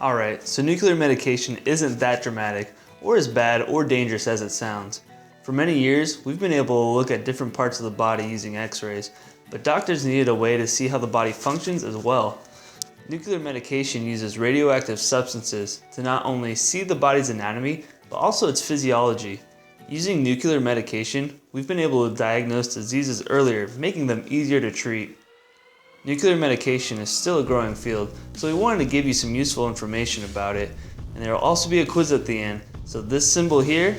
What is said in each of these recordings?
Alright, so nuclear medication isn't that dramatic or as bad or dangerous as it sounds. For many years, we've been able to look at different parts of the body using x-rays, but doctors needed a way to see how the body functions as well. Nuclear medication uses radioactive substances to not only see the body's anatomy, but also its physiology. Using nuclear medication, we've been able to diagnose diseases earlier, making them easier to treat. Nuclear medication is still a growing field, so we wanted to give you some useful information about it, and there will also be a quiz at the end, so this symbol here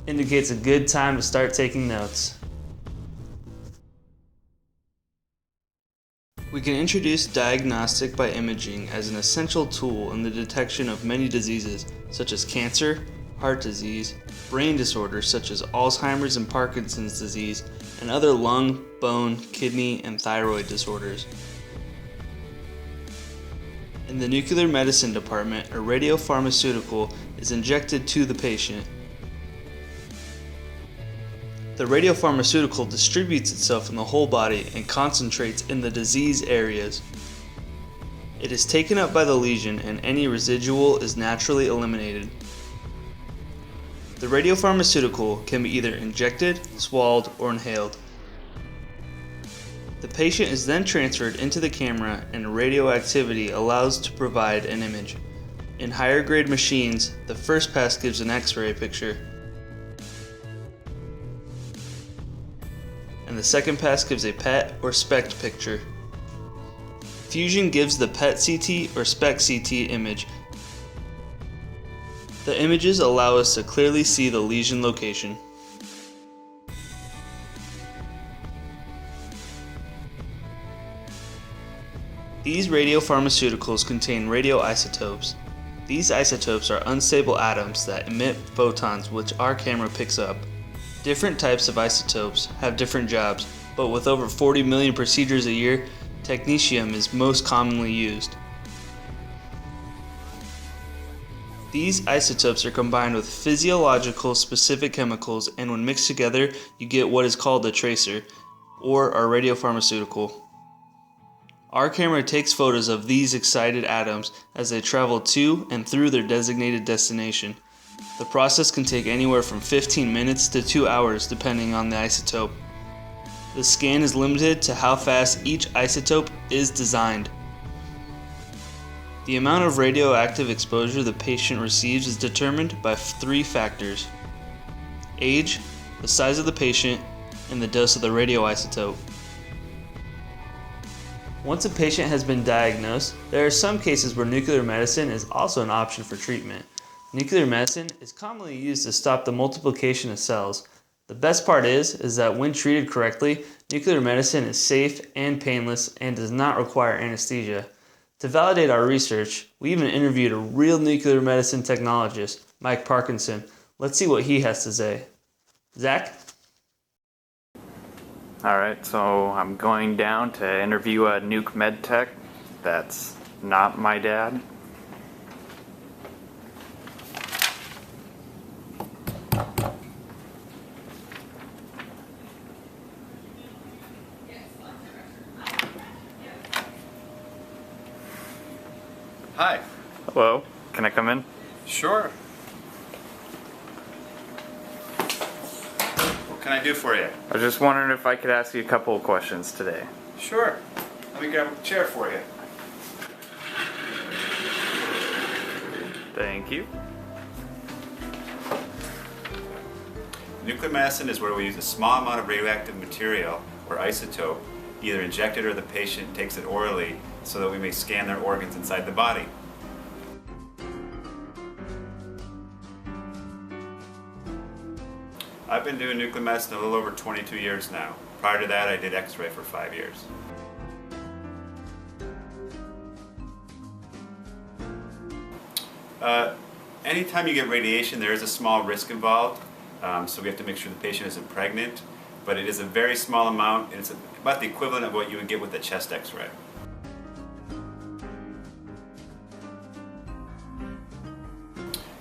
indicates a good time to start taking notes. We can introduce diagnostic by imaging as an essential tool in the detection of many diseases such as cancer, heart disease, brain disorders such as Alzheimer's and Parkinson's disease, and other lung, bone, kidney, and thyroid disorders. In the nuclear medicine department, a radiopharmaceutical is injected to the patient. The radiopharmaceutical distributes itself in the whole body and concentrates in the disease areas. It is taken up by the lesion and any residual is naturally eliminated. The radiopharmaceutical can be either injected, swallowed, or inhaled. The patient is then transferred into the camera and radioactivity allows to provide an image. In higher grade machines, the first pass gives an X-ray picture, and the second pass gives a PET or SPECT picture. Fusion gives the PET CT or SPECT CT image. The images allow us to clearly see the lesion location. These radiopharmaceuticals contain radioisotopes. These isotopes are unstable atoms that emit photons which our camera picks up. Different types of isotopes have different jobs, but with over 40 million procedures a year, technetium is most commonly used. These isotopes are combined with physiological specific chemicals, and when mixed together, you get what is called a tracer, or our radiopharmaceutical. Our camera takes photos of these excited atoms as they travel to and through their designated destination. The process can take anywhere from 15 minutes to 2 hours depending on the isotope. The scan is limited to how fast each isotope is designed. The amount of radioactive exposure the patient receives is determined by 3 factors: age, the size of the patient, and the dose of the radioisotope. Once a patient has been diagnosed, there are some cases where nuclear medicine is also an option for treatment. Nuclear medicine is commonly used to stop the multiplication of cells. The best part is that when treated correctly, nuclear medicine is safe and painless and does not require anesthesia. To validate our research, we even interviewed a real nuclear medicine technologist, Mike Parkinson. Let's see what he has to say. Zach? Alright, so I'm going down to interview a nuke med tech that's not my dad. Hi. Hello, can I come in? Sure. What can I do for you? I was just wondering if I could ask you a couple of questions today. Sure. Let me grab a chair for you. Thank you. Nuclear medicine is where we use a small amount of radioactive material or isotope, either injected or the patient takes it orally, so that we may scan their organs inside the body. I've been doing nuclear medicine a little over 22 years now. Prior to that, I did X-ray for 5 years. Anytime you get radiation, there is a small risk involved, so we have to make sure the patient isn't pregnant, but it is a very small amount, and it's about the equivalent of what you would get with a chest X-ray.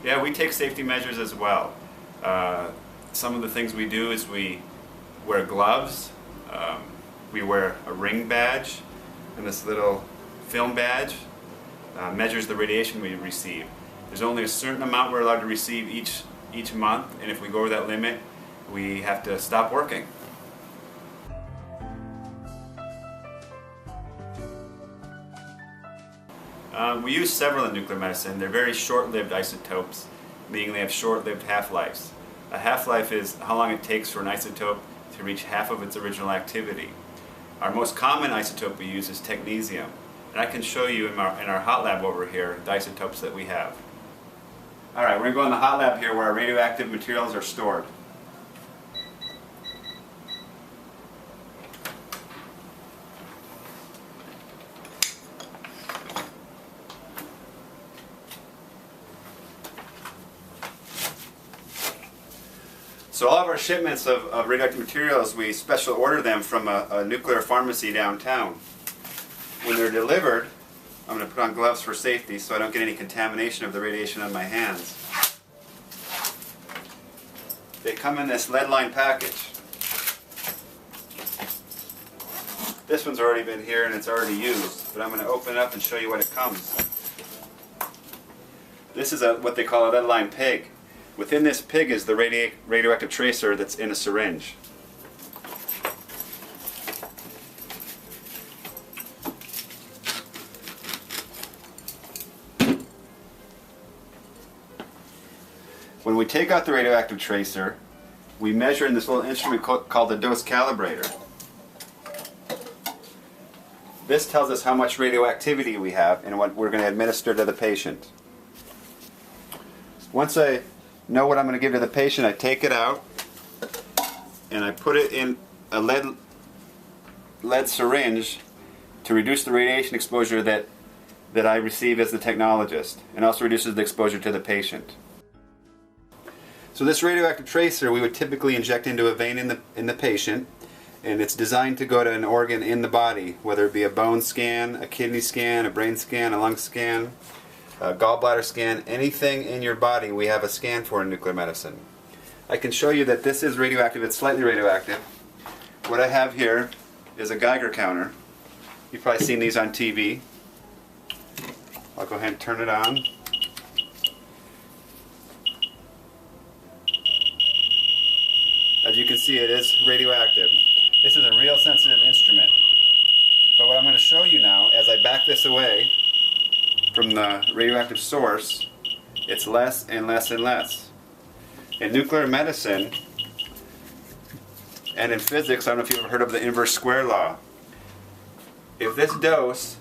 Yeah, we take safety measures as well. Some of the things we do is we wear gloves, we wear a ring badge, and this little film badge. measures the radiation we receive. There's only a certain amount we're allowed to receive each month, and if we go over that limit, we have to stop working. We use several in nuclear medicine. They're very short-lived isotopes, meaning they have short-lived half-lives. A half-life is how long it takes for an isotope to reach half of its original activity. Our most common isotope we use is technetium, and I can show you in our hot lab over here the isotopes that we have. Alright, we're going to go in the hot lab here where our radioactive materials are stored. So all of our shipments of radioactive materials, we special order them from a nuclear pharmacy downtown. When they're delivered, I'm going to put on gloves for safety so I don't get any contamination of the radiation on my hands. They come in this lead-lined package. This one's already been here and it's already used, but I'm going to open it up and show you what it comes. This is what they call a lead-lined pig. Within this pig is the radioactive tracer that's in a syringe. When we take out the radioactive tracer, we measure in this little instrument called the dose calibrator. This tells us how much radioactivity we have and what we're going to administer to the patient. Once I know what I'm going to give to the patient, I take it out and I put it in a lead syringe to reduce the radiation exposure that I receive as the technologist, and also reduces the exposure to the patient. So this radioactive tracer we would typically inject into a vein in the patient, and it's designed to go to an organ in the body, whether it be a bone scan, a kidney scan, a brain scan, a lung scan, a gallbladder scan, anything in your body we have a scan for in nuclear medicine. I can show you that this is radioactive. It's slightly radioactive. What I have here is a Geiger counter. You've probably seen these on TV. I'll go ahead and turn it on. As you can see, it is radioactive. This is a real sensitive instrument. But what I'm going to show you now, as I back this away from the radioactive source, it's less and less and less. In nuclear medicine and in physics, I don't know if you've ever heard of the inverse square law. If this dose,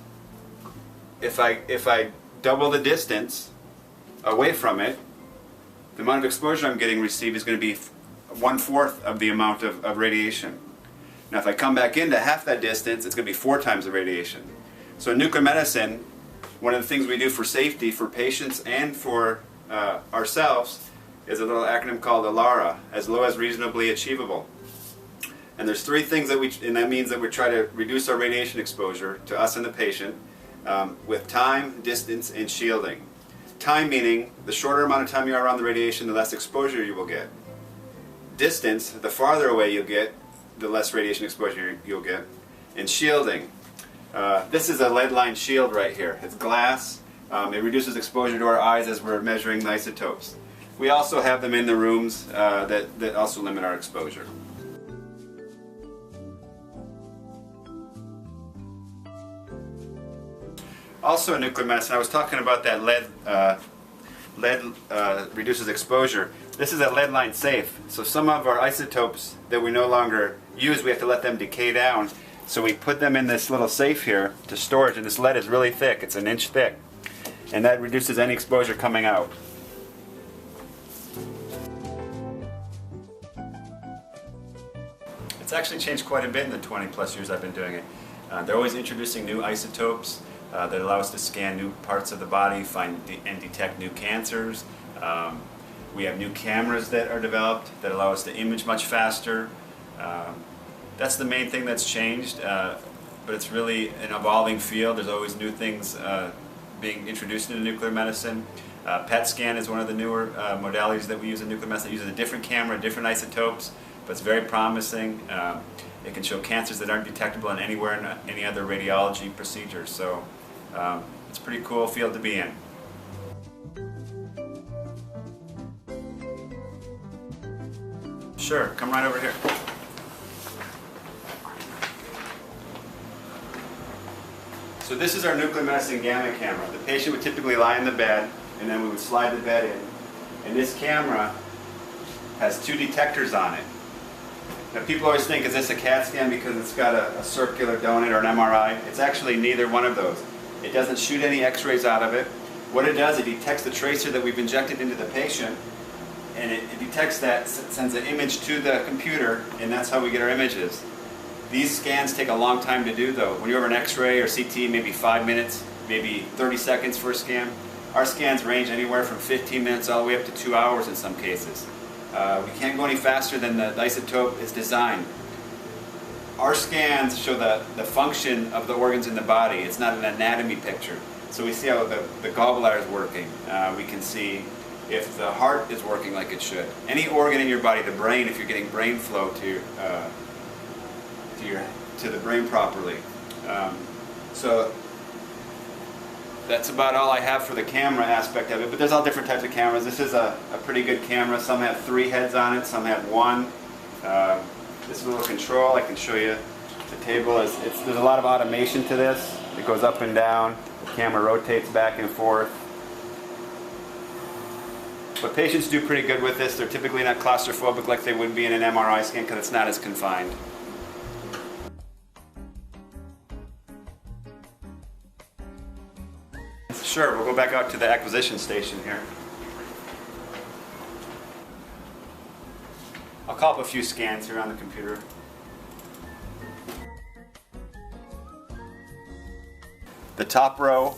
if I double the distance away from it, the amount of exposure I'm getting received is going to be 1/4 of the amount of radiation. Now if I come back into half that distance, it's going to be 4 times the radiation. So in nuclear medicine, one of the things we do for safety for patients and for ourselves is a little acronym called ALARA, as low as reasonably achievable. And there's 3 things and that means that we try to reduce our radiation exposure to us and the patient with time, distance, and shielding. Time meaning the shorter amount of time you are around the radiation, the less exposure you will get. Distance, the farther away you get, the less radiation exposure you'll get. And shielding. This is a lead-lined shield right here. It's glass. It reduces exposure to our eyes as we're measuring the isotopes. We also have them in the rooms that also limit our exposure. Also in nuclear medicine, I was talking about that lead reduces exposure. This is a lead-lined safe. So some of our isotopes that we no longer use, we have to let them decay down. So we put them in this little safe here to storage, and this lead is really thick. It's 1 inch thick. And that reduces any exposure coming out. It's actually changed quite a bit in the 20+ years I've been doing it. They're always introducing new isotopes that allow us to scan new parts of the body, find and detect new cancers. We have new cameras that are developed that allow us to image much faster. That's the main thing that's changed, but it's really an evolving field. There's always new things being introduced into nuclear medicine. PET scan is one of the newer modalities that we use in nuclear medicine. It uses a different camera, different isotopes, but it's very promising. It can show cancers that aren't detectable in anywhere in any other radiology procedure. So It's a pretty cool field to be in. Sure, come right over here. So this is our nuclear medicine gamma camera. The patient would typically lie in the bed, and then we would slide the bed in. And this camera has two detectors on it. Now people always think, is this a CAT scan because it's got a circular donut or an MRI? It's actually neither one of those. It doesn't shoot any x-rays out of it. What it does, it detects the tracer that we've injected into the patient, and it detects that, sends an image to the computer, and that's how we get our images. These scans take a long time to do though. When you have an x-ray or CT, maybe 5 minutes, maybe 30 seconds for a scan. Our scans range anywhere from 15 minutes all the way up to 2 hours in some cases. We can't go any faster than the isotope is designed. Our scans show the function of the organs in the body. It's not an anatomy picture. So we see how the gallbladder is working. We can see if the heart is working like it should. Any organ in your body, the brain, if you're getting brain flow to the brain properly. So that's about all I have for the camera aspect of it, but there's all different types of cameras. This is a pretty good camera. Some have 3 heads on it, some have 1. This is a little control. I can show you the table. There's a lot of automation to this. It goes up and down. The camera rotates back and forth. But patients do pretty good with this. They're typically not claustrophobic like they would be in an MRI scan because it's not as confined. Sure, we'll go back out to the acquisition station here. I'll call up a few scans here on the computer. The top row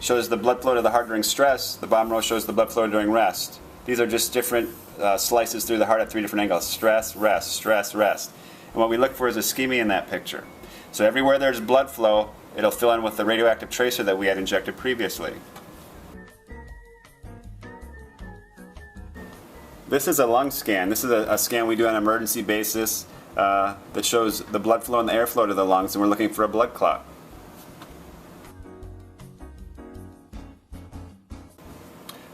shows the blood flow to the heart during stress. The bottom row shows the blood flow during rest. These are just different slices through the heart at 3 different angles. Stress, rest, stress, rest. And what we look for is ischemia in that picture. So everywhere there's blood flow, it'll fill in with the radioactive tracer that we had injected previously. This is a lung scan. This is a scan we do on an emergency basis that shows the blood flow and the airflow to the lungs, and we're looking for a blood clot.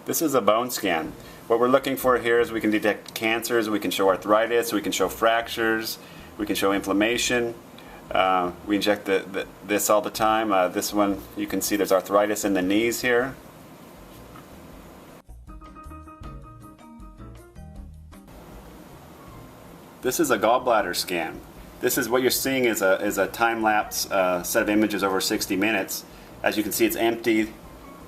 This is a bone scan. What we're looking for here is we can detect cancers, we can show arthritis, we can show fractures, we can show inflammation. We inject this all the time. This one, you can see there's arthritis in the knees here. This is a gallbladder scan. This is what you're seeing is a time-lapse set of images over 60 minutes. As you can see, it's empty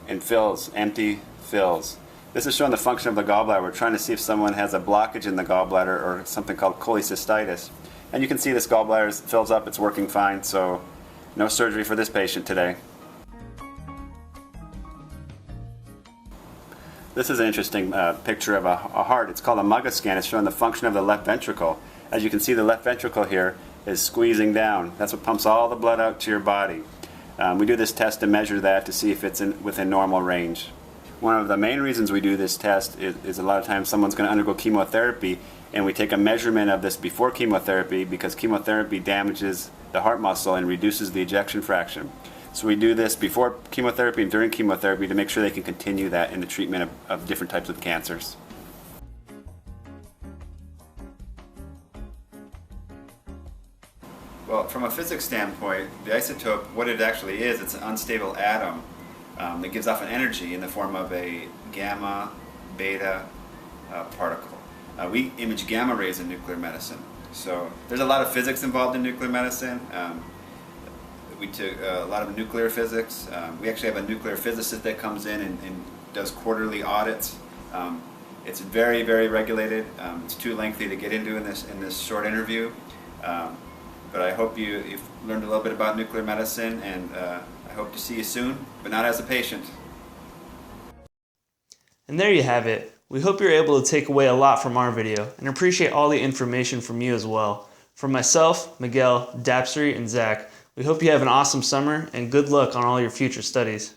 and fills, empty, fills. This is showing the function of the gallbladder. We're trying to see if someone has a blockage in the gallbladder or something called cholecystitis. And you can see this gallbladder fills up, it's working fine, so no surgery for this patient today. This is an interesting picture of a heart. It's called a MUGA scan. It's showing the function of the left ventricle. As you can see, the left ventricle here is squeezing down. That's what pumps all the blood out to your body. We do this test to measure that to see if it's within normal range. One of the main reasons we do this test is a lot of times someone's going to undergo chemotherapy, and we take a measurement of this before chemotherapy because chemotherapy damages the heart muscle and reduces the ejection fraction. So we do this before chemotherapy and during chemotherapy to make sure they can continue that in the treatment of different types of cancers. Well, from a physics standpoint, the isotope, what it actually is, it's an unstable atom that gives off an energy in the form of a gamma, beta particle. We image gamma rays in nuclear medicine. So there's a lot of physics involved in nuclear medicine. We took a lot of nuclear physics. We actually have a nuclear physicist that comes in and does quarterly audits. It's very, very regulated. It's too lengthy to get into in this short interview. But I hope you've learned a little bit about nuclear medicine, and I hope to see you soon, but not as a patient. And there you have it. We hope you're able to take away a lot from our video and appreciate all the information from you as well. From myself, Miguel, Dapsri, and Zach, we hope you have an awesome summer and good luck on all your future studies.